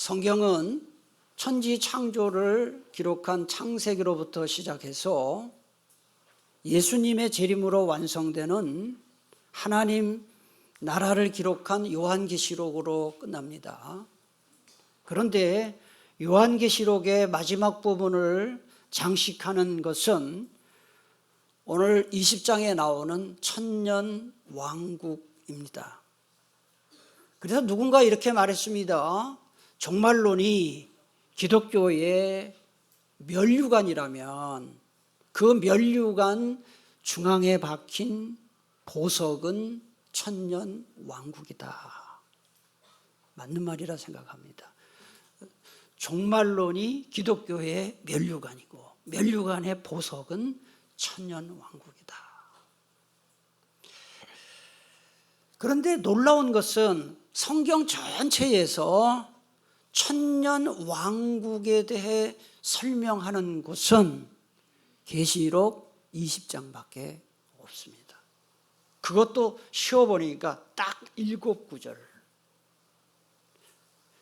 성경은 천지 창조를 기록한 창세기로부터 시작해서 예수님의 재림으로 완성되는 하나님 나라를 기록한 요한계시록으로 끝납니다. 그런데 요한계시록의 마지막 부분을 장식하는 것은 오늘 20장에 나오는 천년 왕국입니다. 그래서 누군가 이렇게 말했습니다. 종말론이 기독교의 면류관이라면 그 면류관 중앙에 박힌 보석은 천년 왕국이다. 맞는 말이라 생각합니다. 종말론이 기독교의 면류관이고 면류관의 보석은 천년 왕국이다. 그런데 놀라운 것은 성경 전체에서 천년 왕국에 대해 설명하는 곳은 계시록 20장밖에 없습니다. 그것도 쉬어보니까 딱 7구절.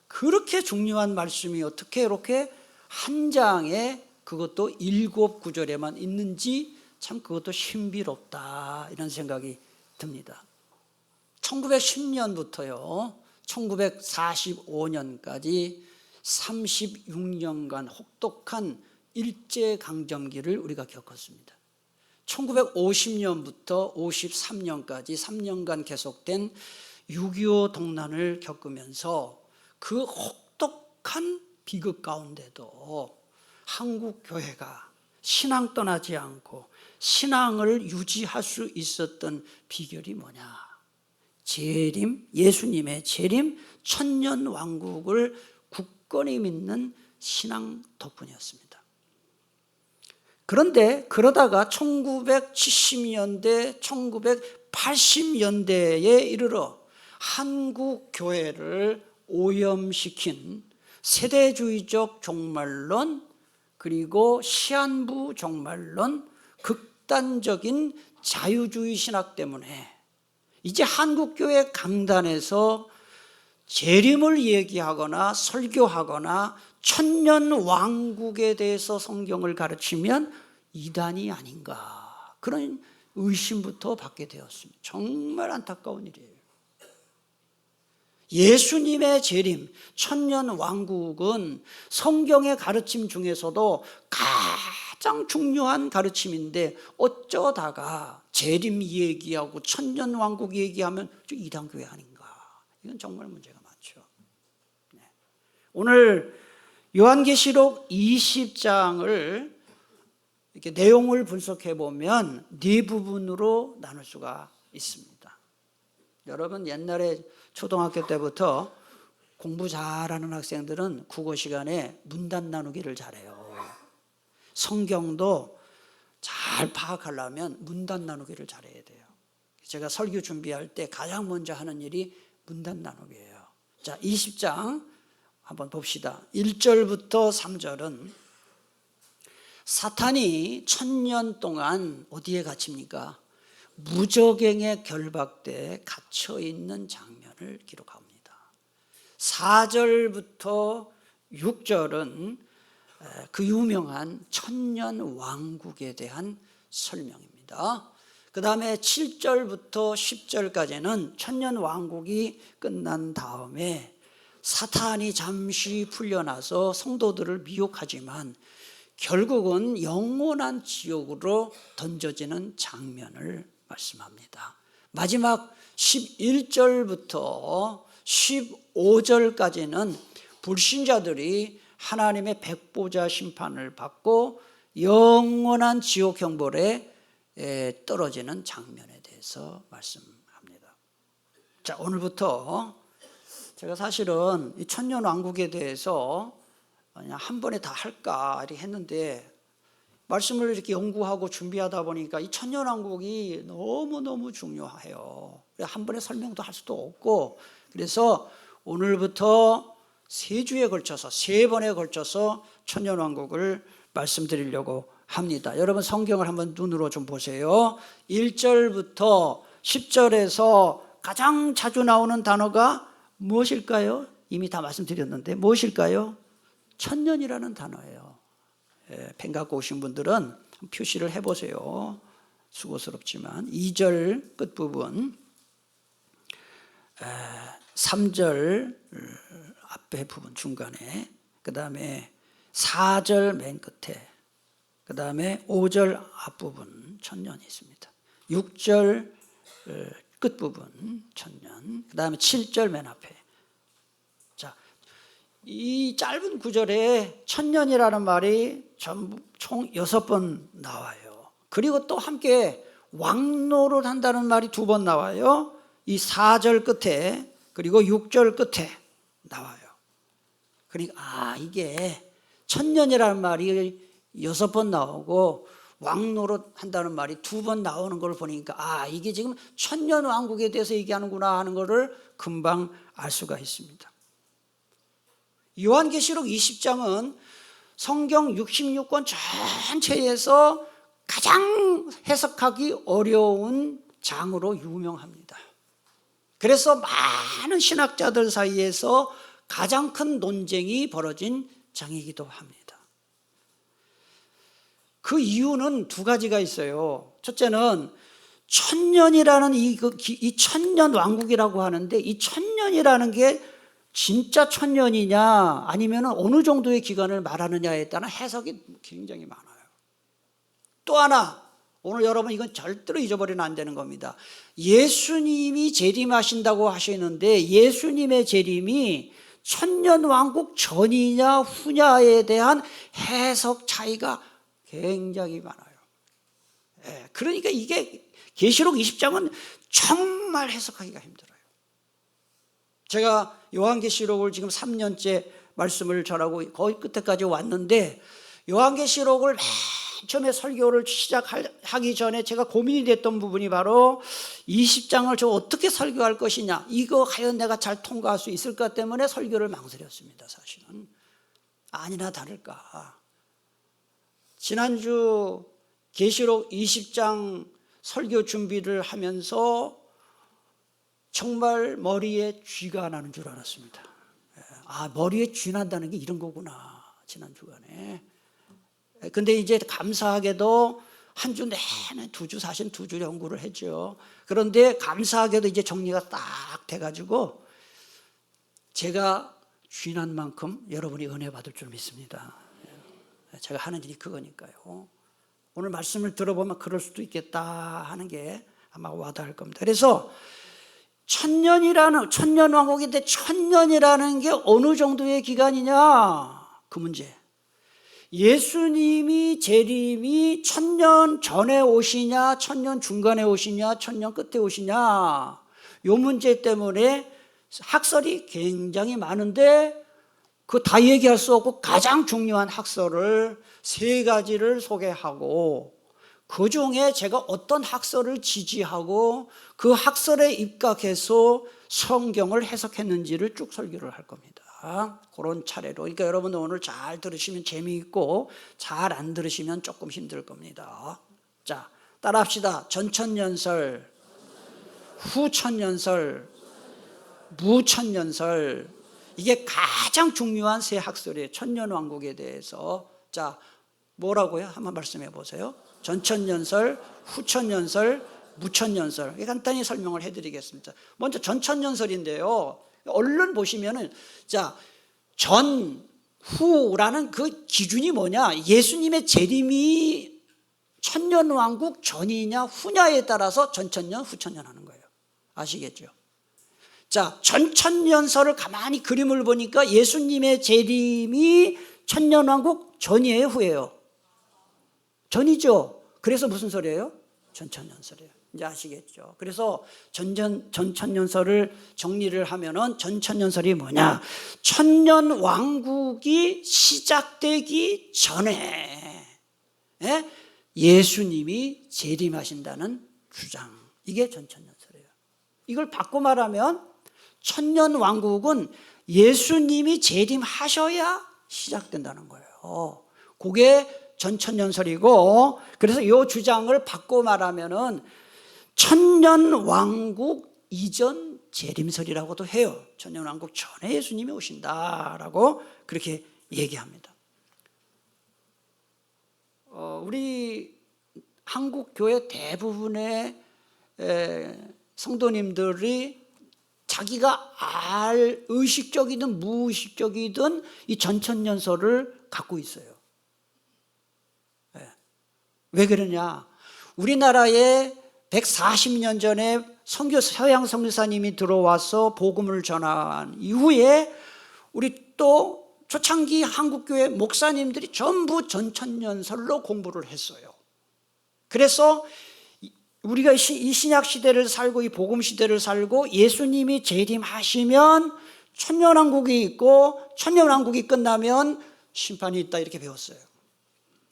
그렇게 중요한 말씀이 어떻게 이렇게 한 장에 그것도 7구절에만 있는지 참 그것도 신비롭다 이런 생각이 듭니다. 1910년부터요 1945년까지 36년간 혹독한 일제강점기를 우리가 겪었습니다. 1950년부터 53년까지 3년간 계속된 6.25 동란을 겪으면서 그 혹독한 비극 가운데도 한국 교회가 신앙 떠나지 않고 신앙을 유지할 수 있었던 비결이 뭐냐? 재림, 예수님의 재림, 천년 왕국을 굳건히 믿는 신앙 덕분이었습니다. 그런데 그러다가 1970년대, 1980년대에 이르러 한국 교회를 오염시킨 세대주의적 종말론 그리고 시한부 종말론, 극단적인 자유주의 신학 때문에 이제 한국교회 강단에서 재림을 얘기하거나 설교하거나 천년 왕국에 대해서 성경을 가르치면 이단이 아닌가 그런 의심부터 받게 되었습니다. 정말 안타까운 일이에요. 예수님의 재림, 천년 왕국은 성경의 가르침 중에서도 가장 중요한 가르침인데 어쩌다가 재림 얘기하고 천년 왕국 얘기하면 이단교회 아닌가? 이건 정말 문제가 많죠. 네. 오늘 요한계시록 20장을 이렇게 내용을 분석해 보면 네 부분으로 나눌 수가 있습니다. 여러분 옛날에 초등학교 때부터 공부 잘하는 학생들은 국어 시간에 문단 나누기를 잘해요. 성경도 잘 파악하려면 문단 나누기를 잘해야 돼요. 제가 설교 준비할 때 가장 먼저 하는 일이 문단 나누기예요. 자, 20장 한번 봅시다. 1절부터 3절은 사탄이 1000년 동안 어디에 갇힙니까? 무저갱에 결박돼 갇혀있는 장면을 기록합니다. 4절부터 6절은 그 유명한 천년 왕국에 대한 설명입니다. 그 다음에 7절부터 10절까지는 천년 왕국이 끝난 다음에 사탄이 잠시 풀려나서 성도들을 미혹하지만 결국은 영원한 지옥으로 던져지는 장면을 말씀합니다. 마지막 11절부터 15절까지는 불신자들이 하나님의 백보자 심판을 받고 영원한 지옥 형벌에 떨어지는 장면에 대해서 말씀합니다. 자, 오늘부터 제가 사실은 이 천년 왕국에 대해서 그냥 한 번에 다 할까 이렇게 했는데 말씀을 이렇게 연구하고 준비하다 보니까 이 천년 왕국이 너무너무 중요해요. 한 번에 설명도 할 수도 없고 그래서 오늘부터 3주에 걸쳐서 3번에 걸쳐서 천년 왕국을 말씀드리려고 합니다. 여러분 성경을 한번 눈으로 좀 보세요. 1절부터 10절에서 가장 자주 나오는 단어가 무엇일까요? 이미 다 말씀드렸는데 무엇일까요? 천년이라는 단어예요. 펜 갖고 오신 분들은 표시를 해보세요. 수고스럽지만 2절 끝부분, 3절 앞에 부분 중간에, 그 다음에 4절 맨 끝에, 그 다음에 5절 앞부분 천년이 있습니다. 6절 끝부분 천년, 그 다음에 7절 맨 앞에. 자, 이 짧은 구절에 천년이라는 말이 전부 총 6번 나와요. 그리고 또 함께 왕노릇 한다는 말이 2번 나와요. 이 4절 끝에 그리고 6절 끝에 나와요. 그러니까 이게 천년이라는 말이 6번 나오고 왕노릇 한다는 말이 2번 나오는 걸 보니까 이게 지금 천년 왕국에 대해서 얘기하는구나 하는 것을 금방 알 수가 있습니다. 요한계시록 20장은 성경 66권 전체에서 가장 해석하기 어려운 장으로 유명합니다. 그래서 많은 신학자들 사이에서 가장 큰 논쟁이 벌어진 장이기도 합니다. 그 이유는 2가지가 있어요. 첫째는 천년이라는 이 천년 왕국이라고 하는데, 이 천년이라는 게 진짜 천년이냐 아니면 어느 정도의 기간을 말하느냐에 따른 해석이 굉장히 많아요. 또 하나, 오늘 여러분 이건 절대로 잊어버리면 안 되는 겁니다. 예수님이 재림하신다고 하시는데 예수님의 재림이 천년왕국 전이냐 후냐에 대한 해석 차이가 굉장히 많아요. 그러니까 이게 계시록 20장은 정말 해석하기가 힘들어요. 제가 요한계시록을 지금 3년째 말씀을 전하고 거의 끝에까지 왔는데, 요한계시록을 맨 처음에 설교를 시작하기 전에 제가 고민이 됐던 부분이 바로 20장을 저 어떻게 설교할 것이냐, 이거 과연 내가 잘 통과할 수 있을까 때문에 설교를 망설였습니다. 사실은 아니나 다를까, 지난주 계시록 20장 설교 준비를 하면서 정말 머리에 쥐가 나는 줄 알았습니다. 머리에 쥐 난다는 게 이런 거구나, 지난 주간에. 근데 이제 감사하게도 한 주 내내 2주, 사실 2주 연구를 했죠. 그런데 감사하게도 이제 정리가 딱 돼가지고 제가 쥐 난 만큼 여러분이 은혜 받을 줄 믿습니다. 제가 하는 일이 그거니까요. 오늘 말씀을 들어보면 그럴 수도 있겠다 하는 게 아마 와닿을 겁니다. 그래서 천년 왕국인데 천년이라는 게 어느 정도의 기간이냐, 그 문제. 예수님이 재림이 천년 전에 오시냐, 천년 중간에 오시냐, 천년 끝에 오시냐, 요 문제 때문에 학설이 굉장히 많은데 그 다 얘기할 수 없고 가장 중요한 학설을 3가지를 소개하고, 그 중에 제가 어떤 학설을 지지하고 그 학설에 입각해서 성경을 해석했는지를 쭉 설교를 할 겁니다. 그런 차례로. 그러니까 여러분 오늘 잘 들으시면 재미있고 잘 안 들으시면 조금 힘들 겁니다. 자, 따라합시다. 전천년설, 후천년설, 무천년설. 이게 가장 중요한 3 학설이에요. 천년왕국에 대해서. 자, 뭐라고요? 한번 말씀해 보세요. 전천년설, 후천년설, 무천년설. 간단히 설명을 해드리겠습니다. 먼저 전천년설인데요, 얼른 보시면은, 자, 전, 후라는 그 기준이 뭐냐? 예수님의 재림이 천년왕국 전이냐 후냐에 따라서 전천년, 후천년 하는 거예요. 아시겠죠? 자, 전천년설을 가만히 그림을 보니까 예수님의 재림이 천년왕국 전이에요, 후예요? 전이죠. 그래서 무슨 설이에요? 전천년설이에요. 이제 아시겠죠? 그래서 전천년설을 정리를 하면은 전천년설이 뭐냐? 천년왕국이 시작되기 전에 예수님이 재림하신다는 주장. 이게 전천년설이에요. 이걸 바꿔 말하면 천년왕국은 예수님이 재림하셔야 시작된다는 거예요. 그게 전천년설이고, 그래서 이 주장을 바꿔 말하면은 천년왕국 이전 재림설이라고도 해요. 천년왕국 전에 예수님이 오신다라고 그렇게 얘기합니다. 우리 한국 교회 대부분의 성도님들이 자기가 의식적이든 무의식적이든 이 전천년설을 갖고 있어요. 왜 그러냐? 우리나라에 140년 전에 서양 선교사님이 들어와서 복음을 전한 이후에 우리 또 초창기 한국교회 목사님들이 전부 전천년설로 공부를 했어요. 그래서 우리가 이 신약 시대를 살고 이 복음 시대를 살고 예수님이 재림하시면 천년왕국이 있고 천년왕국이 끝나면 심판이 있다 이렇게 배웠어요.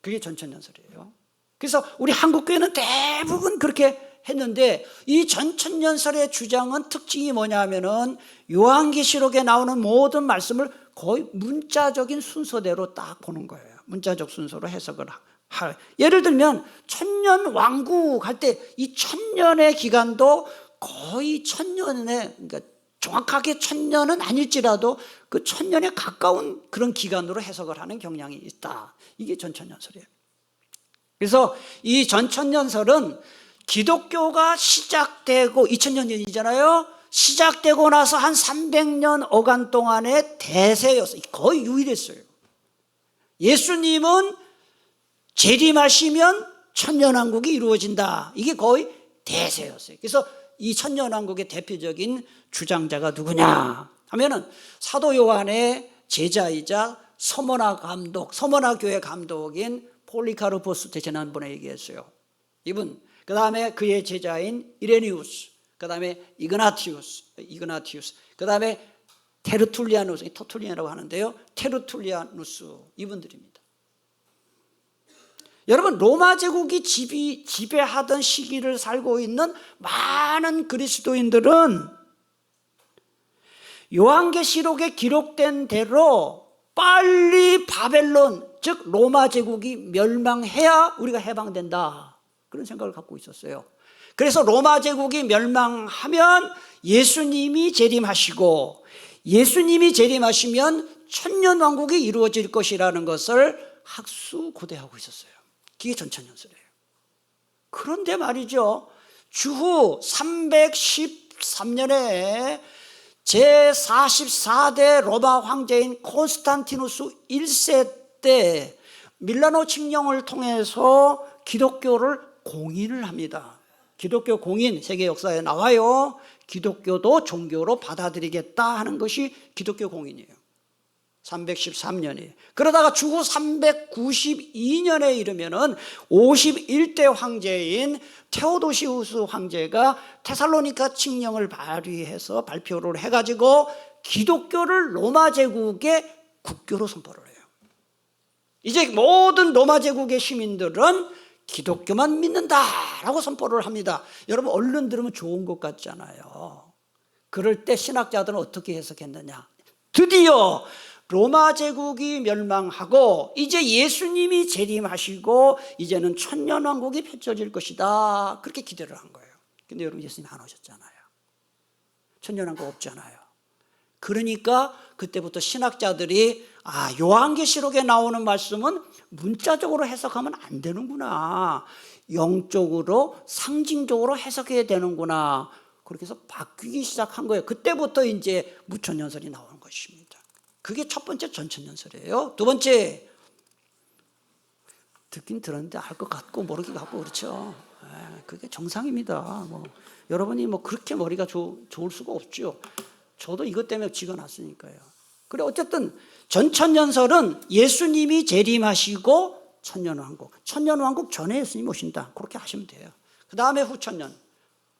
그게 전천년설이에요. 그래서 우리 한국교회는 대부분 그렇게 했는데 이 전천년설의 주장은 특징이 뭐냐면은 요한계시록에 나오는 모든 말씀을 거의 문자적인 순서대로 딱 보는 거예요. 문자적 순서로 해석을 예를 들면 천년왕국 할 때 이 천년의 기간도 거의 천년에, 그러니까 정확하게 천년은 아닐지라도 그 천년에 가까운 그런 기간으로 해석을 하는 경향이 있다. 이게 전천년설이에요. 그래서 이 전천년설은 기독교가 시작되고 2000년이잖아요. 시작되고 나서 한 300년 어간 동안의 대세였어요. 거의 유일했어요. 예수님은 재림하시면 천년왕국이 이루어진다. 이게 거의 대세였어요. 그래서 이 천년왕국의 대표적인 주장자가 누구냐 하면은 사도 요한의 제자이자 서머나 교회 감독인 폴리카르포스 지난번에 얘기했어요. 이분, 그 다음에 그의 제자인 이레니우스, 그 다음에 이그나티우스, 그 다음에 테르툴리아누스, 터툴리안이라고 하는데요. 테르툴리아누스, 이분들입니다. 여러분, 로마 제국이 지배하던 시기를 살고 있는 많은 그리스도인들은 요한계시록에 기록된 대로 빨리 바벨론, 즉 로마 제국이 멸망해야 우리가 해방된다, 그런 생각을 갖고 있었어요. 그래서 로마 제국이 멸망하면 예수님이 재림하시고 예수님이 재림하시면 천년왕국이 이루어질 것이라는 것을 학수고대하고 있었어요. 그게 전천년설이에요. 그런데 말이죠, 주후 313년에 제44대 로마 황제인 콘스탄티누스 1세 때 밀라노 칙령을 통해서 기독교를 공인을 합니다. 기독교 공인, 세계 역사에 나와요. 기독교도 종교로 받아들이겠다 하는 것이 기독교 공인이에요. 313년이에요. 그러다가 주후 392년에 이르면은 51대 황제인 테오도시우스 황제가 테살로니가 칙령을 발의해서 발표를 해가지고 기독교를 로마 제국의 국교로 선포를 해요. 이제 모든 로마 제국의 시민들은 기독교만 믿는다라고 선포를 합니다. 여러분, 얼른 들으면 좋은 것 같잖아요. 그럴 때 신학자들은 어떻게 해석했느냐? 드디어 로마 제국이 멸망하고 이제 예수님이 재림하시고 이제는 천년왕국이 펼쳐질 것이다, 그렇게 기대를 한 거예요. 근데 여러분, 예수님 안 오셨잖아요. 천년왕국 없잖아요. 그러니까 그때부터 신학자들이 요한계시록에 나오는 말씀은 문자적으로 해석하면 안 되는구나, 영적으로 상징적으로 해석해야 되는구나, 그렇게 해서 바뀌기 시작한 거예요. 그때부터 이제 무천년설이 나오는 것입니다. 그게 첫 번째 전천년설이에요. 두 번째, 듣긴 들었는데 알 것 같고 모르기 같고 그렇죠. 그게 정상입니다. 여러분이 그렇게 머리가 좋을 수가 없죠. 저도 이것 때문에 찍어놨으니까요. 그래, 어쨌든 전천년설은 예수님이 재림하시고 천년왕국 전에 예수님 오신다, 그렇게 하시면 돼요. 그 다음에 후천년,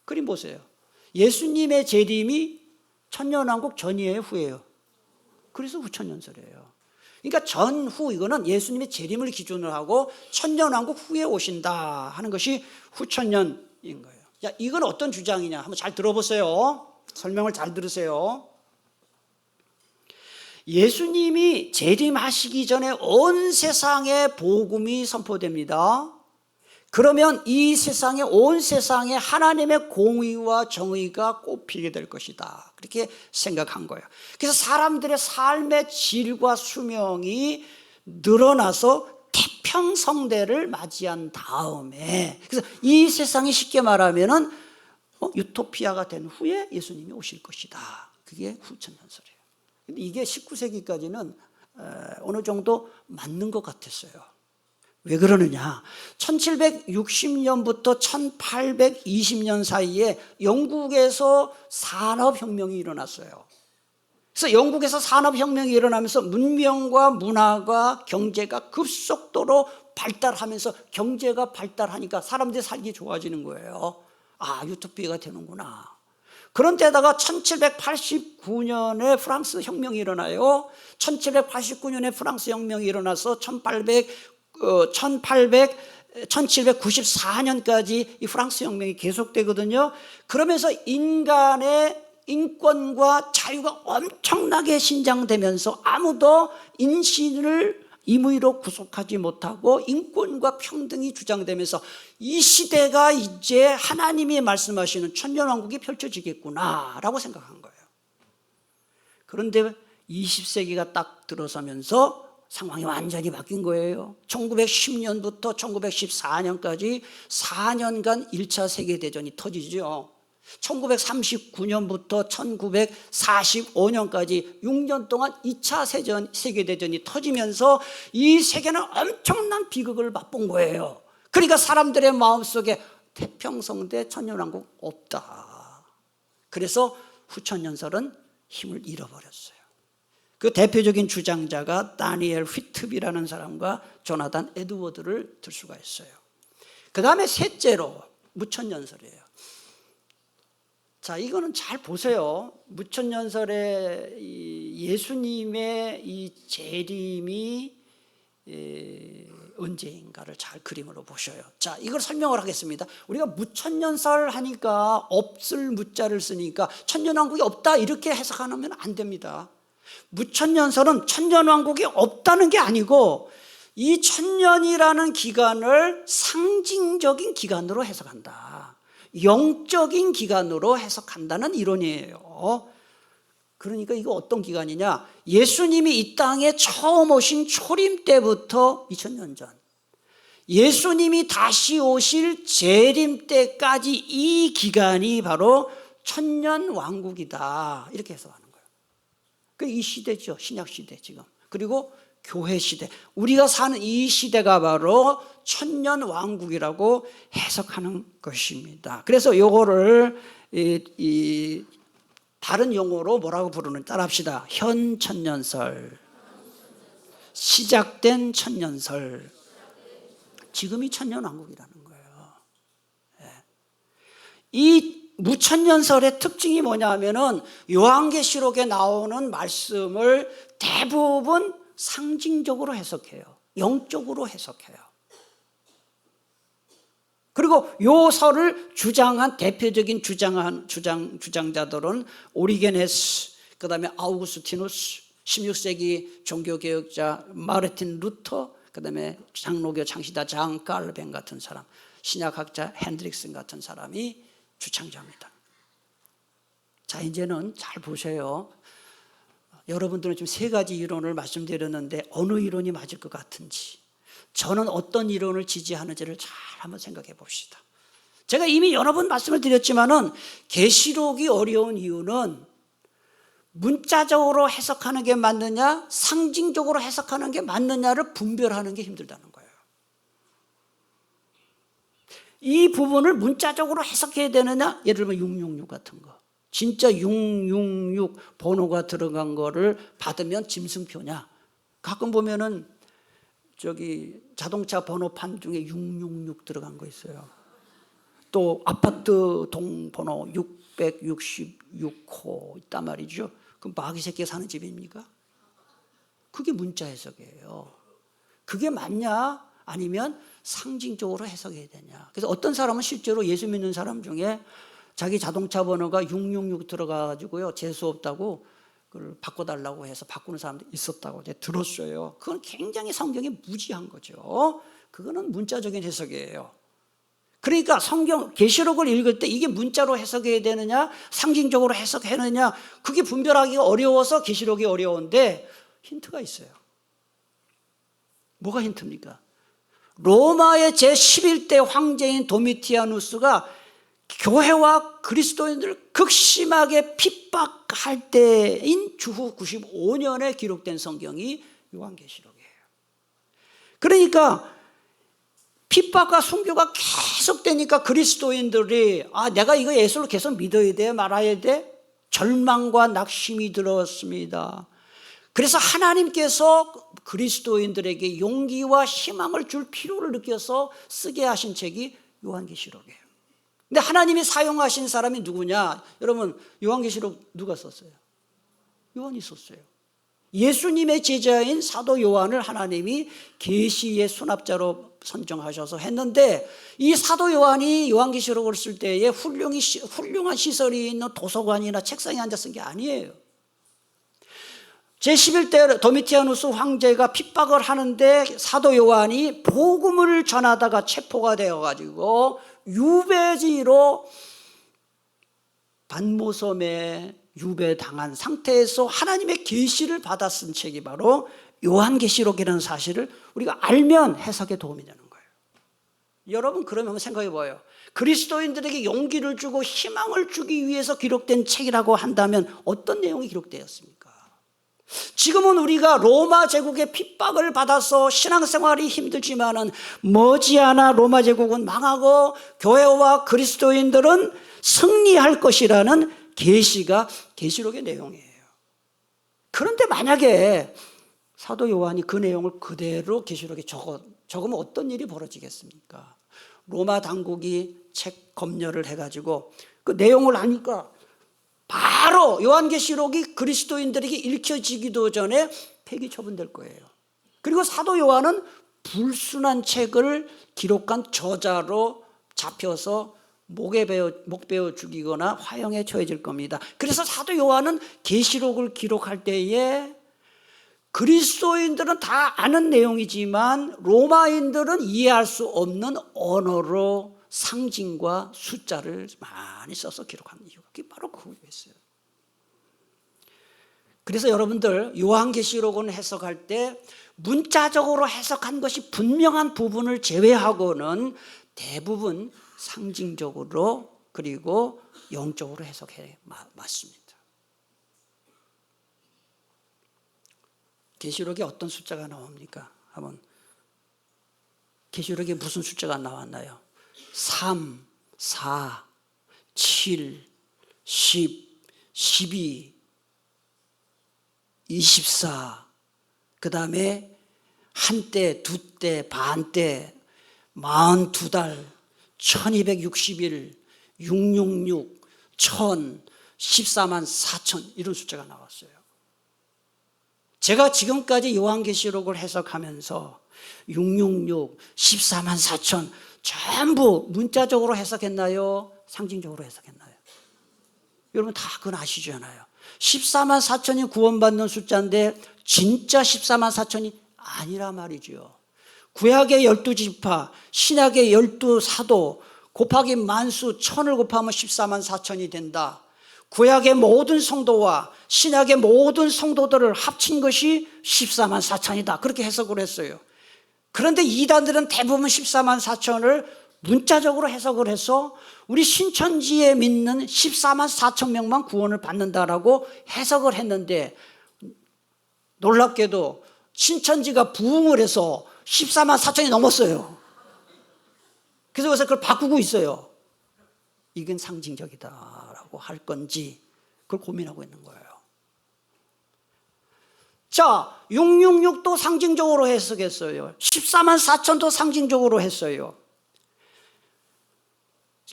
그림 보세요. 예수님의 재림이 천년왕국 전이에요, 후예요? 그래서 후천년설이에요. 그러니까 전후, 이거는 예수님의 재림을 기준으로 하고 천년왕국 후에 오신다 하는 것이 후천년인 거예요. 자, 이건 어떤 주장이냐 한번 잘 들어보세요. 설명을 잘 들으세요. 예수님이 재림하시기 전에 온 세상에 복음이 선포됩니다. 그러면 이 세상에, 온 세상에 하나님의 공의와 정의가 꽃피게 될 것이다. 그렇게 생각한 거예요. 그래서 사람들의 삶의 질과 수명이 늘어나서 태평성대를 맞이한 다음에, 그래서 이 세상이 쉽게 말하면은 유토피아가 된 후에 예수님이 오실 것이다. 그게 후천년설이에요. 근데 이게 19세기까지는 어느 정도 맞는 것 같았어요. 왜 그러느냐? 1760년부터 1820년 사이에 영국에서 산업혁명이 일어났어요. 그래서 영국에서 산업혁명이 일어나면서 문명과 문화가, 경제가 급속도로 발달하면서, 경제가 발달하니까 사람들이 살기 좋아지는 거예요. 아, 유토피아가 되는구나. 그런데다가 1789년에 프랑스 혁명이 일어나요. 1789년에 프랑스 혁명이 일어나서 1794년까지 이 프랑스 혁명이 계속되거든요. 그러면서 인간의 인권과 자유가 엄청나게 신장되면서 아무도 인신을 임의로 구속하지 못하고 인권과 평등이 주장되면서 이 시대가 이제 하나님이 말씀하시는 천년왕국이 펼쳐지겠구나라고 생각한 거예요. 그런데 20세기가 딱 들어서면서 상황이 완전히 바뀐 거예요. 1910년부터 1914년까지 4년간 1차 세계대전이 터지죠. 1939년부터 1945년까지 6년 동안 2차 세계대전이 터지면서 이 세계는 엄청난 비극을 맛본 거예요. 그러니까 사람들의 마음속에 태평성대 천년왕국 없다. 그래서 후천년설은 힘을 잃어버렸어요. 그 대표적인 주장자가 다니엘 휘트비라는 사람과 조나단 에드워드를 들 수가 있어요. 그 다음에 셋째로 무천년설이에요. 자, 이거는 잘 보세요. 무천년설의 예수님의 이 재림이 언제인가를 잘 그림으로 보셔요. 자, 이걸 설명을 하겠습니다. 우리가 무천년설 하니까 없을 무자를 쓰니까 천년왕국이 없다 이렇게 해석하면 안 됩니다. 무천년설은 천년왕국이 없다는 게 아니고 이 천년이라는 기간을 상징적인 기간으로 해석한다. 영적인 기간으로 해석한다는 이론이에요. 그러니까 이거 어떤 기간이냐? 예수님이 이 땅에 처음 오신 초림 때부터 2000년 전, 예수님이 다시 오실 재림 때까지 이 기간이 바로 천년왕국이다 이렇게 해석하는 거예요. 이 시대죠. 신약 시대 지금. 그리고 교회 시대. 우리가 사는 이 시대가 바로 천년왕국이라고 해석하는 것입니다. 그래서 요거를 다른 용어로 뭐라고 부르는 따라합시다. 현천년설, 시작된 천년설. 지금이 천년왕국이라는 거예요. 이 무천년설의 특징이 뭐냐 하면은 요한계시록에 나오는 말씀을 대부분 상징적으로 해석해요. 영적으로 해석해요. 그리고 요 설을 주장한 대표적인 주장자들은 오리게네스, 그 다음에 아우구스티누스, 16세기 종교개혁자 마르틴 루터, 그 다음에 장로교 창시자 장 칼뱅 같은 사람, 신약학자 핸드릭슨 같은 사람이 주창자입니다. 자, 이제는 잘 보세요. 여러분들은 지금 세 가지 이론을 말씀드렸는데 어느 이론이 맞을 것 같은지, 저는 어떤 이론을 지지하는지를 잘 한번 생각해 봅시다. 제가 이미 여러 번 말씀을 드렸지만은 계시록이 어려운 이유는 문자적으로 해석하는 게 맞느냐, 상징적으로 해석하는 게 맞느냐를 분별하는 게 힘들다는 거예요. 이 부분을 문자적으로 해석해야 되느냐, 예를 들면 666 같은 거, 진짜 666 번호가 들어간 거를 받으면 짐승표냐? 가끔 보면은 저기 자동차 번호판 중에 666 들어간 거 있어요. 또 아파트 동번호 666호 있단 말이죠. 그럼 마귀 새끼 사는 집입니까? 그게 문자 해석이에요. 그게 맞냐? 아니면 상징적으로 해석해야 되냐? 그래서 어떤 사람은 실제로 예수 믿는 사람 중에 자기 자동차 번호가 666 들어가가지고요, 재수 없다고 그걸 바꿔달라고 해서 바꾸는 사람도 있었다고 제가 들었어요. 그건 굉장히 성경이 무지한 거죠. 그거는 문자적인 해석이에요. 그러니까 성경 계시록을 읽을 때 이게 문자로 해석해야 되느냐 상징적으로 해석해야 되느냐 그게 분별하기가 어려워서 계시록이 어려운데 힌트가 있어요. 뭐가 힌트입니까? 로마의 제11대 황제인 도미티아누스가 교회와 그리스도인들을 극심하게 핍박할 때인 주후 95년에 기록된 성경이 요한계시록이에요. 그러니까 핍박과 순교가 계속되니까 그리스도인들이 내가 이거 예수를 계속 믿어야 돼 말아야 돼? 절망과 낙심이 들었습니다. 그래서 하나님께서 그리스도인들에게 용기와 희망을 줄 필요를 느껴서 쓰게 하신 책이 요한계시록이에요. 근데 하나님이 사용하신 사람이 누구냐? 여러분 요한계시록 누가 썼어요? 요한이 썼어요. 예수님의 제자인 사도 요한을 하나님이 계시의 수납자로 선정하셔서 했는데 이 사도 요한이 요한계시록을 쓸 때에 훌륭한 시설이 있는 도서관이나 책상에 앉아 쓴 게 아니에요. 제11대 도미티아누스 황제가 핍박을 하는데 사도 요한이 복음을 전하다가 체포가 되어가지고 유배지로 반모섬에 유배당한 상태에서 하나님의 계시를 받아 쓴 책이 바로 요한계시록이라는 사실을 우리가 알면 해석에 도움이 되는 거예요. 여러분 그러면 생각해 봐요. 그리스도인들에게 용기를 주고 희망을 주기 위해서 기록된 책이라고 한다면 어떤 내용이 기록되었습니까? 지금은 우리가 로마 제국의 핍박을 받아서 신앙생활이 힘들지만은 머지않아 로마 제국은 망하고 교회와 그리스도인들은 승리할 것이라는 계시가 계시록의 내용이에요. 그런데 만약에 사도 요한이 그 내용을 그대로 계시록에 적으면 어떤 일이 벌어지겠습니까? 로마 당국이 책 검열을 해가지고 그 내용을 아니까 바로 요한계시록이 그리스도인들에게 읽혀지기도 전에 폐기 처분될 거예요. 그리고 사도 요한은 불순한 책을 기록한 저자로 잡혀서 목 베어 죽이거나 화형에 처해질 겁니다. 그래서 사도 요한은 계시록을 기록할 때에 그리스도인들은 다 아는 내용이지만 로마인들은 이해할 수 없는 언어로 상징과 숫자를 많이 써서 기록한 이유가 그게 바로 그거였어요. 그래서 여러분들 요한계시록은 해석할 때 문자적으로 해석한 것이 분명한 부분을 제외하고는 대부분 상징적으로 그리고 영적으로 해석해 맞습니다. 계시록에 어떤 숫자가 나옵니까? 한번 계시록에 무슨 숫자가 나왔나요? 3, 4, 7, 10, 12, 24, 그 다음에 한때, 두때, 반때, 42달, 1260일, 666, 1000, 14만 4천 이런 숫자가 나왔어요. 제가 지금까지 요한계시록을 해석하면서 666, 14만 4천 전부 문자적으로 해석했나요? 상징적으로 해석했나요? 여러분 다 그건 아시잖아요. 14만 4천이 구원받는 숫자인데 진짜 14만 4천이 아니라 말이죠. 구약의 12지파, 신약의 12사도 곱하기 만수 1000을 곱하면 14만 4천이 된다. 구약의 모든 성도와 신약의 모든 성도들을 합친 것이 14만 4천이다. 그렇게 해석을 했어요. 그런데 이단들은 대부분 14만 4천을 문자적으로 해석을 해서 우리 신천지에 믿는 14만 4천 명만 구원을 받는다라고 해석을 했는데 놀랍게도 신천지가 부흥을 해서 14만 4천이 넘었어요. 그래서 그걸 바꾸고 있어요. 이건 상징적이다라고 할 건지 그걸 고민하고 있는 거예요. 자, 666도 상징적으로 해석했어요. 14만 4천도 상징적으로 했어요.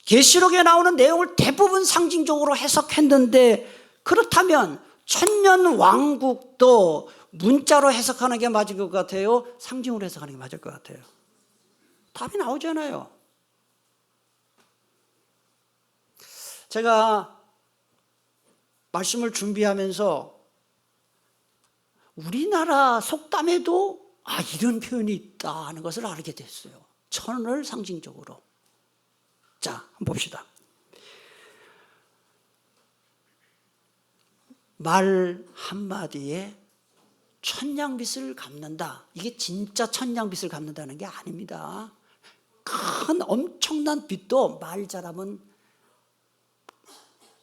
계시록에 나오는 내용을 대부분 상징적으로 해석했는데 그렇다면 천년왕국도 문자로 해석하는 게 맞을 것 같아요? 상징으로 해석하는 게 맞을 것 같아요? 답이 나오잖아요. 제가 말씀을 준비하면서 우리나라 속담에도 이런 표현이 있다 하는 것을 알게 됐어요. 천을 상징적으로. 자, 한번 봅시다. 말 한마디에 천냥빚을 갚는다. 이게 진짜 천냥빚을 갚는다는 게 아닙니다. 큰 엄청난 빚도 말 잘하면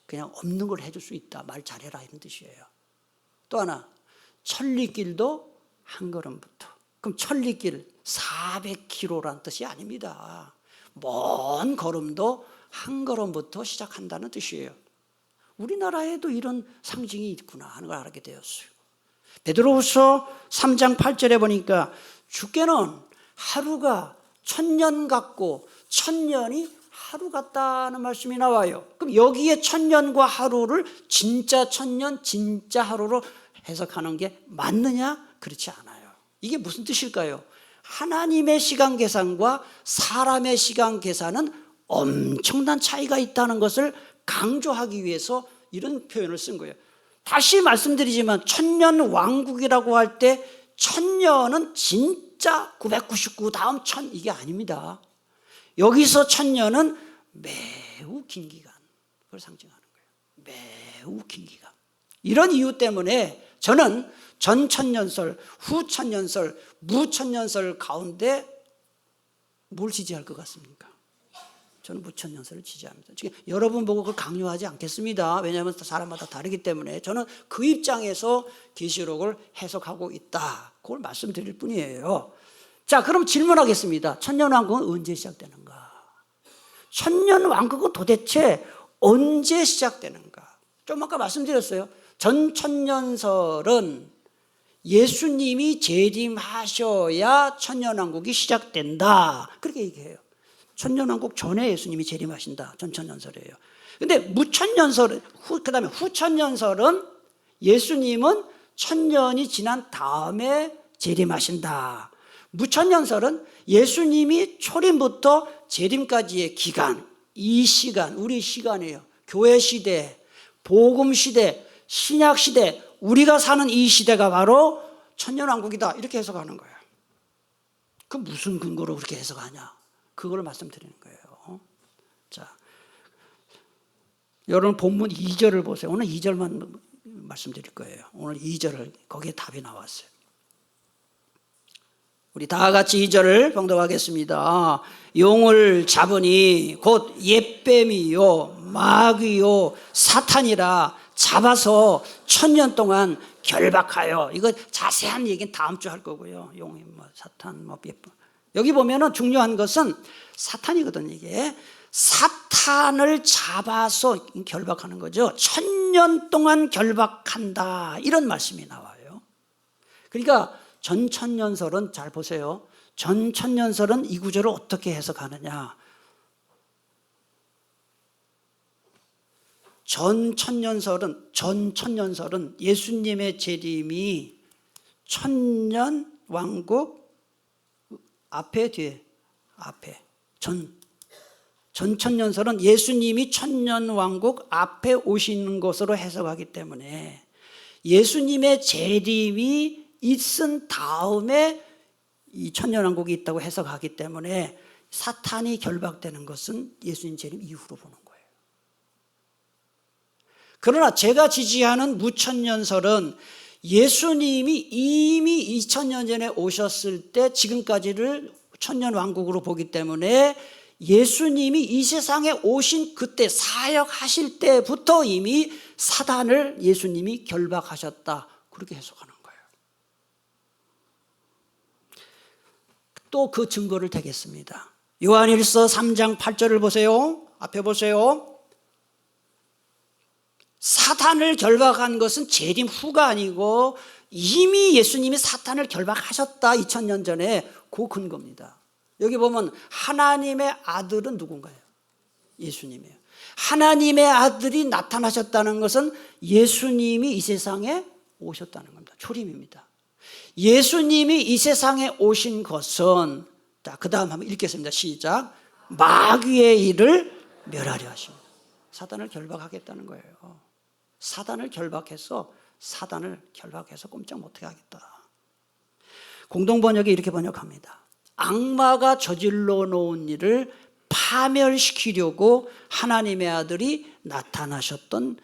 그냥 없는 걸 해줄 수 있다. 말 잘해라 이런 뜻이에요. 또 하나, 천리길도 한 걸음부터. 그럼 천리길 400km라는 뜻이 아닙니다. 먼 걸음도 한 걸음부터 시작한다는 뜻이에요. 우리나라에도 이런 상징이 있구나 하는 걸 알게 되었어요. 베드로후서 3장 8절에 보니까 주께는 하루가 1000년 같고 1000년이 하루 같다는 말씀이 나와요. 그럼 여기에 1000년과 하루를 진짜 1000년, 진짜 하루로 해석하는 게 맞느냐? 그렇지 않아요. 이게 무슨 뜻일까요? 하나님의 시간 계산과 사람의 시간 계산은 엄청난 차이가 있다는 것을 강조하기 위해서 이런 표현을 쓴 거예요. 다시 말씀드리지만 1000년 왕국이라고 할 때 1000년은 진짜 999 다음 1000 이게 아닙니다. 여기서 1000년은 매우 긴 기간, 그걸 상징하는 거예요. 매우 긴 기간. 이런 이유 때문에 저는 전천년설, 후천년설, 무천년설 가운데 뭘 지지할 것 같습니까? 저는 무천년설을 지지합니다. 여러분 보고 그걸 강요하지 않겠습니다. 왜냐하면 사람마다 다르기 때문에 저는 그 입장에서 계시록을 해석하고 있다. 그걸 말씀드릴 뿐이에요. 자, 그럼 질문하겠습니다. 천년왕국은 언제 시작되는가? 천년왕국은 도대체 언제 시작되는가? 좀 아까 말씀드렸어요. 전천년설은 예수님이 재림하셔야 천년왕국이 시작된다. 그렇게 얘기해요. 천년왕국 전에 예수님이 재림하신다. 전천년설이에요. 근데 무천년설은, 그 다음에 후천년설은 예수님은 1000년이 지난 다음에 재림하신다. 무천년설은 예수님이 초림부터 재림까지의 기간, 이 시간, 우리 시간이에요. 교회 시대, 복음 시대, 신약 시대, 우리가 사는 이 시대가 바로 천년왕국이다. 이렇게 해석하는 거예요. 그 무슨 근거로 그렇게 해석하냐? 그걸 말씀드리는 거예요. 자, 여러분 본문 2절을 보세요. 오늘 2절만 말씀드릴 거예요. 오늘 2절을 거기에 답이 나왔어요. 우리 다 같이 2절을 봉독하겠습니다. 용을 잡으니 곧 옛뱀이요 마귀요 사탄이라 잡아서 1000년 동안 결박하여. 이거 자세한 얘기는 다음 주 할 거고요. 용이 뭐 사탄 뭐 예쁨. 여기 보면은 중요한 것은 사탄이거든요. 이게 사탄을 잡아서 결박하는 거죠. 1000년 동안 결박한다 이런 말씀이 나와요. 그러니까 전천년설은 잘 보세요. 전천년설은 이 구절을 어떻게 해석하느냐? 전천년설은 예수님의 재림이 1000년 왕국 앞에 뒤에 앞에 전천년설은 예수님이 1000년 왕국 앞에 오시는 것으로 해석하기 때문에 예수님의 재림이 있은 다음에 이 1000년 왕국이 있다고 해석하기 때문에 사탄이 결박되는 것은 예수님 재림 이후로 보는 거예요. 그러나 제가 지지하는 무천년설은 예수님이 이미 2000년 전에 오셨을 때 지금까지를 천년 왕국으로 보기 때문에 예수님이 이 세상에 오신 그때 사역하실 때부터 이미 사단을 예수님이 결박하셨다. 그렇게 해석하는 거예요. 또 그 증거를 대겠습니다. 요한일서 3장 8절을 보세요. 앞에 보세요. 사탄을 결박한 것은 재림 후가 아니고 이미 예수님이 사탄을 결박하셨다. 2000년 전에 그 근거입니다. 여기 보면 하나님의 아들은 누군가요? 예수님이에요. 하나님의 아들이 나타나셨다는 것은 예수님이 이 세상에 오셨다는 겁니다. 초림입니다. 예수님이 이 세상에 오신 것은, 자, 그 다음 한번 읽겠습니다. 시작. 마귀의 일을 멸하려 하십니다. 사단을 결박하겠다는 거예요. 사단을 결박해서 꼼짝 못하게 하겠다. 공동번역이 이렇게 번역합니다. 악마가 저질러 놓은 일을 파멸시키려고 하나님의 아들이 나타나셨던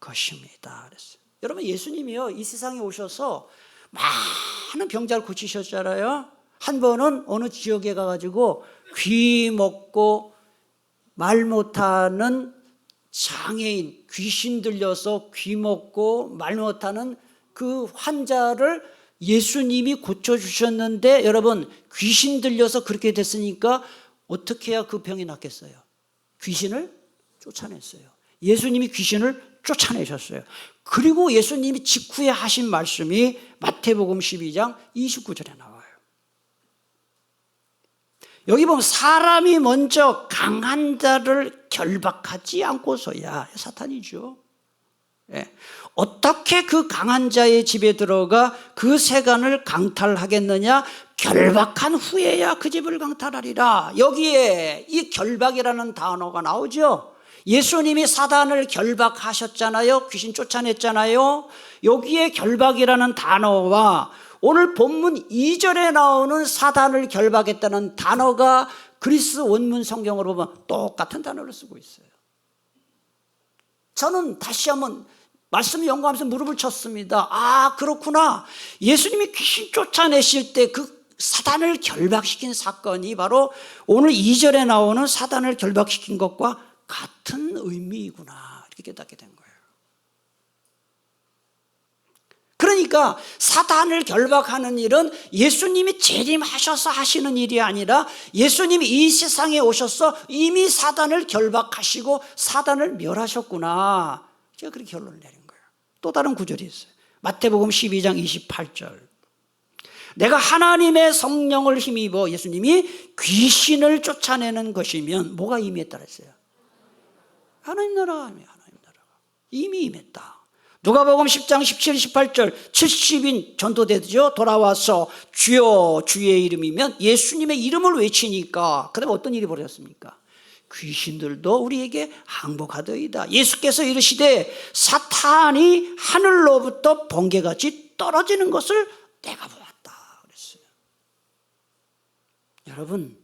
것입니다. 그랬어요. 여러분, 예수님이요, 이 세상에 오셔서 많은 병자를 고치셨잖아요. 한 번은 어느 지역에 가가지고 귀 먹고 말 못하는 장애인, 귀신 들려서 귀 먹고 말 못하는 그 환자를 예수님이 고쳐주셨는데, 여러분, 귀신 들려서 그렇게 됐으니까 어떻게 해야 그 병이 낫겠어요? 귀신을 쫓아냈어요. 예수님이 귀신을 쫓아내셨어요. 그리고 예수님이 직후에 하신 말씀이 마태복음 12장 29절에 나와요. 여기 보면 사람이 먼저 강한 자를 결박하지 않고서야, 사탄이죠. 예. 어떻게 그 강한 자의 집에 들어가 그 세간을 강탈하겠느냐? 결박한 후에야 그 집을 강탈하리라. 여기에 이 결박이라는 단어가 나오죠. 예수님이 사단을 결박하셨잖아요. 귀신 쫓아냈잖아요. 여기에 결박이라는 단어와 오늘 본문 2절에 나오는 사단을 결박했다는 단어가 그리스 원문 성경으로 보면 똑같은 단어를 쓰고 있어요. 저는 다시 한번 말씀을 연구하면서 무릎을 쳤습니다. 아, 그렇구나. 예수님이 귀신 쫓아내실 때 그 사단을 결박시킨 사건이 바로 오늘 2절에 나오는 사단을 결박시킨 것과 같은 의미이구나, 이렇게 깨닫게 된 거예요. 그러니까 사단을 결박하는 일은 예수님이 재림하셔서 하시는 일이 아니라 예수님이 이 세상에 오셔서 이미 사단을 결박하시고 사단을 멸하셨구나, 제가 그렇게 결론을 내린 거예요. 또 다른 구절이 있어요. 마태복음 12장 28절. 내가 하나님의 성령을 힘입어, 예수님이 귀신을 쫓아내는 것이면 뭐가 임했다 그랬어요? 하나님 나라가 이미 임했다. 누가복음 10장 17, 18절 70인 전도되죠. 돌아와서 주여 주의 이름이면 예수님의 이름을 외치니까 그 다음에 어떤 일이 벌어졌습니까? 귀신들도 우리에게 항복하더이다. 예수께서 이르시되 사탄이 하늘로부터 번개같이 떨어지는 것을 내가 보았다 그랬어요. 여러분,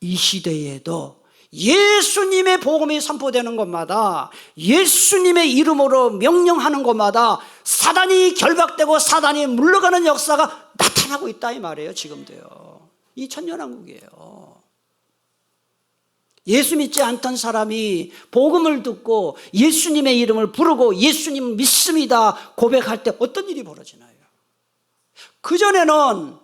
이 시대에도 예수님의 복음이 선포되는 곳마다, 예수님의 이름으로 명령하는 곳마다 사단이 결박되고 사단이 물러가는 역사가 나타나고 있다, 이 말이에요. 지금도요. 이 천년왕국이에요. 예수 믿지 않던 사람이 복음을 듣고 예수님의 이름을 부르고 예수님 믿습니다 고백할 때 어떤 일이 벌어지나요? 그전에는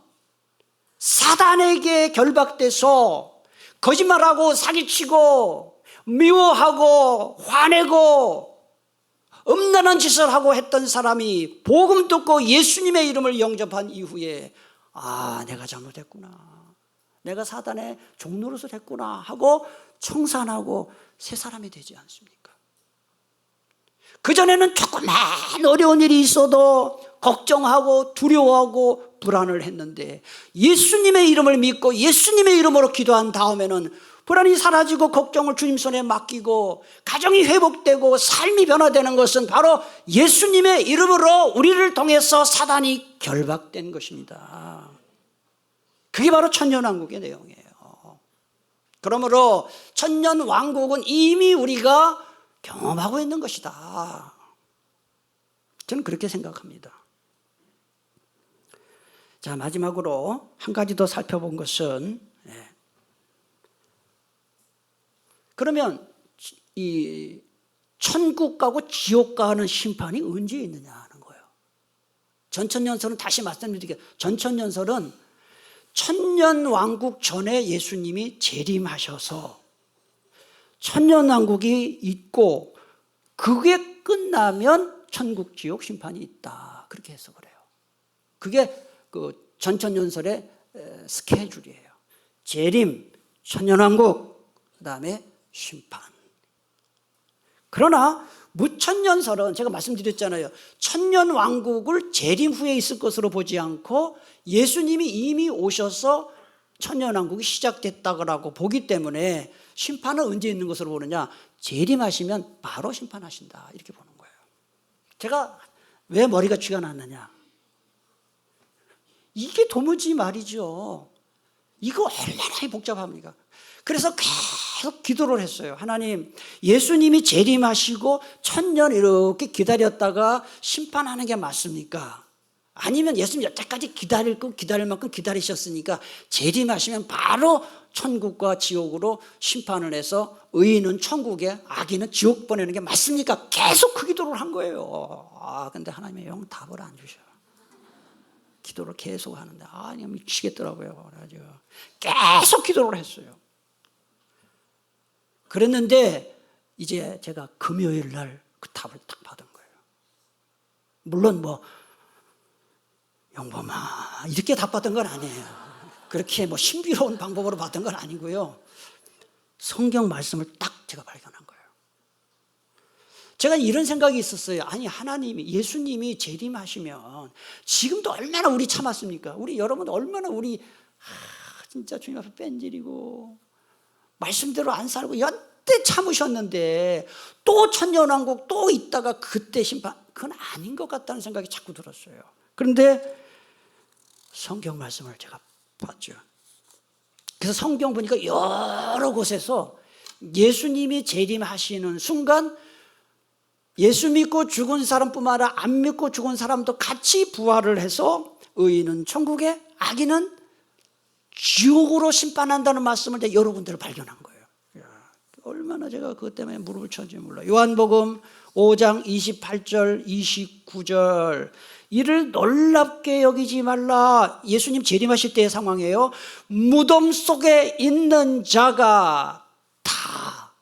사단에게 결박돼서 거짓말하고 사기치고 미워하고 화내고 음란한 짓을 하고 했던 사람이 복음 듣고 예수님의 이름을 영접한 이후에, 아, 내가 잘못했구나, 내가 사단의 종노릇을 했구나 하고 청산하고 새 사람이 되지 않습니까? 그전에는 조그만 어려운 일이 있어도 걱정하고 두려워하고 불안을 했는데 예수님의 이름을 믿고 예수님의 이름으로 기도한 다음에는 불안이 사라지고 걱정을 주님 손에 맡기고 가정이 회복되고 삶이 변화되는 것은 바로 예수님의 이름으로 우리를 통해서 사단이 결박된 것입니다. 그게 바로 천년왕국의 내용이에요. 그러므로 천년왕국은 이미 우리가 경험하고 있는 것이다. 저는 그렇게 생각합니다. 자, 마지막으로 한 가지 더 살펴본 것은, 그러면 이 천국가고 지옥가는 심판이 언제 있느냐 하는 거예요. 전천년설은, 다시 말씀드릴게요. 전천년설은 천년왕국 전에 예수님이 재림하셔서 천년왕국이 있고 그게 끝나면 천국 지옥 심판이 있다, 그렇게 해석을 해요. 그게 그 전천년설의 스케줄이에요. 재림, 천년왕국, 그 다음에 심판. 그러나 무천년설은 제가 말씀드렸잖아요. 천년왕국을 재림 후에 있을 것으로 보지 않고 예수님이 이미 오셔서 천년왕국이 시작됐다고 보기 때문에 심판은 언제 있는 것으로 보느냐? 재림하시면 바로 심판하신다, 이렇게 보는 거예요. 제가 왜 머리가 쥐가 났느냐? 이게 도무지 말이죠. 이거 얼마나 복잡합니까? 그래서 계속 기도를 했어요. 하나님, 예수님이 재림하시고 1000년 이렇게 기다렸다가 심판하는 게 맞습니까? 아니면 예수님 여태까지 기다릴 만큼 기다리셨으니까 재림하시면 바로 천국과 지옥으로 심판을 해서 의인은 천국에 악인은 지옥 보내는 게 맞습니까? 계속 그 기도를 한 거예요. 근데 하나님의 영 답을 안 주셔. 기도를 계속 하는데 미치겠더라고요. 그래가지고 계속 기도를 했어요. 그랬는데 이제 제가 금요일 날 그 답을 딱 받은 거예요. 물론 영범아 이렇게 답 받은 건 아니에요. 그렇게 신비로운 방법으로 받은 건 아니고요. 성경 말씀을 딱 제가 발견한 거예요. 제가 이런 생각이 있었어요. 아니 하나님이 예수님이 재림하시면 지금도 얼마나 우리 참았습니까? 우리 여러분 얼마나 진짜 주님 앞에 뺀질이고 말씀대로 안 살고 여태 참으셨는데 또 천년왕국 또 있다가 그때 심판, 그건 아닌 것 같다는 생각이 자꾸 들었어요. 그런데 성경 말씀을 제가 봤죠. 그래서 성경 보니까 여러 곳에서 예수님이 재림하시는 순간 예수 믿고 죽은 사람뿐만 아니라 안 믿고 죽은 사람도 같이 부활을 해서 의인은 천국에 악인은 지옥으로 심판한다는 말씀을 제가 여러 군데를 발견한 거예요. 얼마나 제가 그것 때문에 무릎을 쳤는지 몰라요. 요한복음 5장 28절 29절 이를 놀랍게 여기지 말라. 예수님 재림하실 때의 상황이에요. 무덤 속에 있는 자가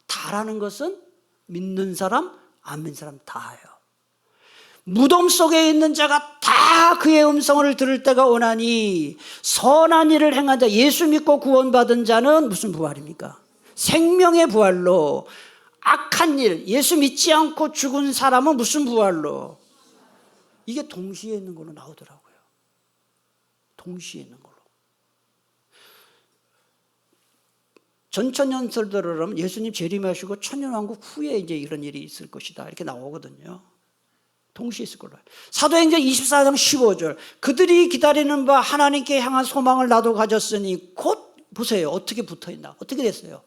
다라는 것은 믿는 사람 안 믿는 사람 다예요. 무덤 속에 있는 자가 다 그의 음성을 들을 때가 오나니 선한 일을 행한 자, 예수 믿고 구원받은 자는 무슨 부활입니까? 생명의 부활로. 악한 일, 예수 믿지 않고 죽은 사람은 무슨 부활로? 이게 동시에 있는 걸로 나오더라고요. 동시에 있는 걸로. 전천년설대로 그러면 예수님 재림하시고 천년왕국 후에 이제 이런 일이 있을 것이다 이렇게 나오거든요. 동시에 있을 걸로. 사도행전 24장 15절 그들이 기다리는 바 하나님께 향한 소망을 나도 가졌으니 곧 보세요. 어떻게 붙어있나? 어떻게 됐어요?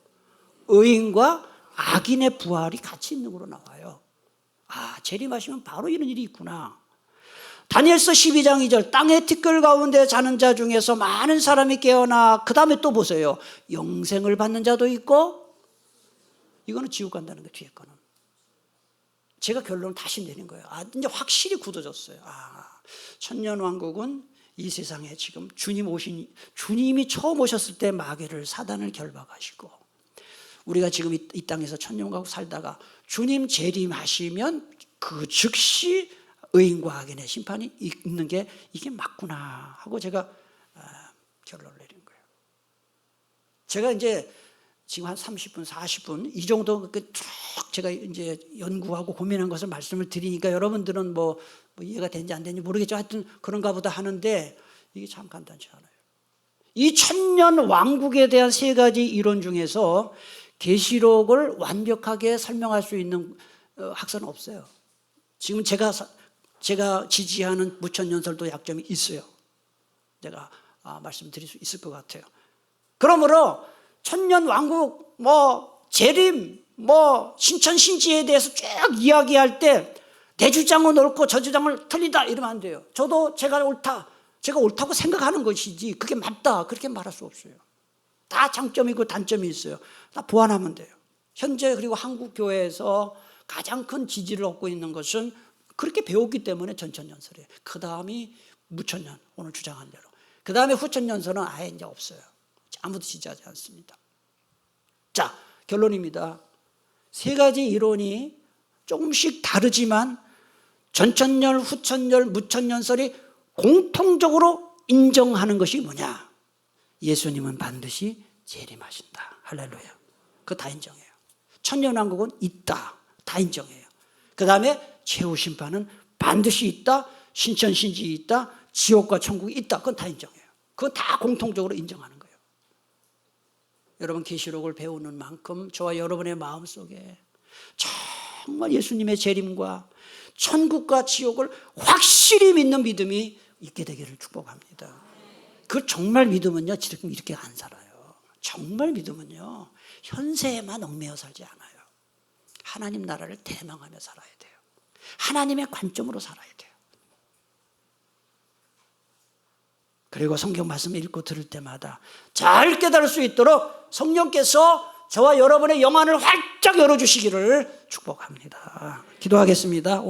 의인과 악인의 부활이 같이 있는 걸로 나와요. 재림하시면 바로 이런 일이 있구나. 다니엘서 12장 2절 땅의 티끌 가운데 자는 자 중에서 많은 사람이 깨어나 그 다음에 또 보세요. 영생을 받는 자도 있고 이거는 지옥 간다는 거 뒤에 거는. 제가 결론을 다시 내린 거예요. 이제 확실히 굳어졌어요. 천년왕국은 이 세상에 지금 주님이 처음 오셨을 때 마귀를 사단을 결박하시고 우리가 지금 이 땅에서 천년왕국 살다가 주님 재림하시면 그 즉시 의인과 악인의 심판이 있는 게 이게 맞구나 하고 제가 결론을 내린 거예요. 제가 이제 지금 한 30분, 40분 이 정도 쭉 제가 이제 연구하고 고민한 것을 말씀을 드리니까 여러분들은 뭐 이해가 되는지 안 되는지 모르겠죠. 하여튼 그런가 보다 하는데 이게 참 간단치 않아요. 이 천년 왕국에 대한 세 가지 이론 중에서 계시록을 완벽하게 설명할 수 있는 학설은 없어요. 지금 제가 지지하는 무천년설도 약점이 있어요. 제가 말씀드릴 수 있을 것 같아요. 그러므로 천년 왕국, 재림, 신천신지에 대해서 쭉 이야기할 때 내 주장은 옳고 저 주장은 틀리다 이러면 안 돼요. 저도 제가 옳다고 생각하는 것이지 그게 맞다 그렇게 말할 수 없어요. 다 장점이고 단점이 있어요. 다 보완하면 돼요. 현재 그리고 한국 교회에서 가장 큰 지지를 얻고 있는 것은 그렇게 배웠기 때문에 전천년설이에요. 그 다음이 무천년, 오늘 주장한 대로. 그 다음에 후천년설은 아예 이제 없어요. 아무도 지지하지 않습니다. 자, 결론입니다. 세 가지 이론이 조금씩 다르지만 전천년, 후천년, 무천년설이 공통적으로 인정하는 것이 뭐냐? 예수님은 반드시 재림하신다. 할렐루야. 그거 다 인정해요. 천년왕국은 있다. 다 인정해요. 그 다음에 최후 심판은 반드시 있다. 신천신지 있다. 지옥과 천국이 있다. 그건 다 인정해요. 그건 다 공통적으로 인정하는 거예요. 여러분 계시록을 배우는 만큼 저와 여러분의 마음속에 정말 예수님의 재림과 천국과 지옥을 확실히 믿는 믿음이 있게 되기를 축복합니다. 그 정말 믿음은요 지금 이렇게 안 살아요. 정말 믿음은요, 현세에만 얽매여 살지 않아요. 하나님 나라를 대망하며 살아야 돼요. 하나님의 관점으로 살아야 돼요. 그리고 성경 말씀 읽고 들을 때마다 잘 깨달을 수 있도록 성령께서 저와 여러분의 영안을 활짝 열어주시기를 축복합니다. 기도하겠습니다.